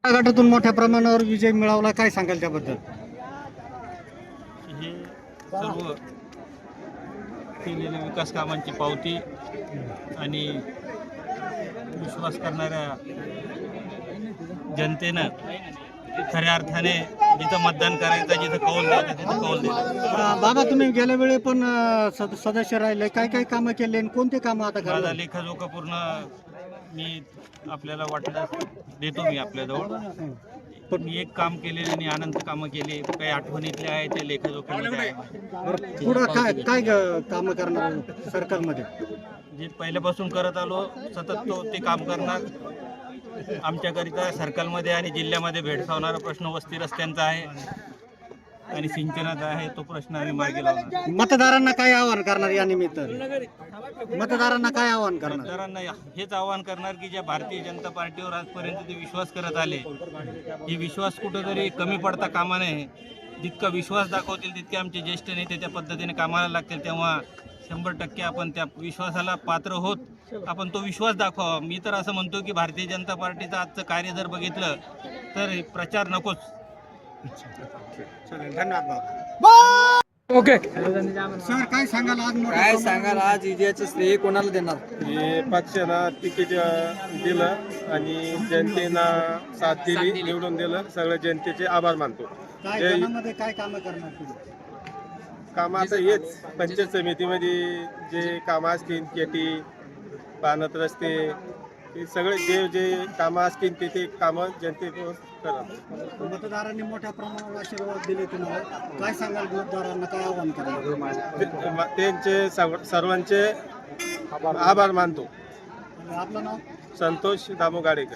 गटातून मोठ्या प्रमाणावर विजय मिळवला, काय सांगाल त्याबद्दल? हे सर्व केलेल्या विकास कामांची पावती आणि विश्वास करणाऱ्या जनतेनं खऱ्या अर्थाने जिथं मतदान करायचं, जिथं कौल द्यायचं तिथं कौल द्यायचं. बाबा, तुम्ही गेल्या वेळी पण सदस्य राहिले, काय काय कामं केले आणि कोणते कामं आता माझा करणार? लेखाजोखा पूर्ण मी आपल्याला वाटलं देतो मी आपल्याजवळ. पण मी एक काम केलेले आणि अनंत कामं केली, काही आठवणीतले आहे ते लेखाजोख्यामध्ये आहे. पुढं काय काय कामं करणार सरकारमध्ये? जे पहिल्यापासून करत आलो सतत ते काम करणार. आमच्याकरिता सर्कलमध्ये आणि जिल्ह्यामध्ये भेडसावणारा प्रश्न वस्ती रस्त्यांचा आहे आणि सिंचनाचा आहे. तो प्रश्न आम्ही मार्गी लावणार. मतदारांना काय आवाहन करणार या निमित्त? मतदारांना काय आवाहन करणार? मतदारांना हेच आवाहन करणार की ज्या भारतीय जनता पार्टीवर आजपर्यंत ते विश्वास करत आले, ही विश्वास कुठंतरी कमी पडता कामा नये. जितका विश्वास दाखवतील तितके आमचे ज्येष्ठ नेते त्या पद्धतीने कामाला लागतील, तेव्हा 100% आपण त्या विश्वासाला पात्र होत आपण तो विश्वास दाखवावा. मी तर असं म्हणतो की भारतीय जनता पार्टीचं आजचं कार्य जर बघितलं तर प्रचार नकोच. धन्यवाद. ओके सर, काय सांगाल आज विजयाचं श्रेय कोणाला देणार? हे पक्षानं तिकीट दिलं आणि जनतेनं साथ दिली, निवडून दिलं. सगळ्या जनतेचे आभार मानतो. काय जनामध्ये काय कामं करणार तुम्ही? कामं आता हेच पंचायत समितीमध्ये जे कामं असतील, केटी पाणत रस्ते, हे सगळे जे कामं असतील ते कामं जनतेकडून करा. मतदारांनी मोठ्या प्रमाणावर आशीर्वाद दिले तुम्हाला, काय सांगाल मतदारांना, काय आवाहन कराल? त्यांचे सर्वांचे आभार मानतो. आपलं नाव? संतोष दामो गाडेकर.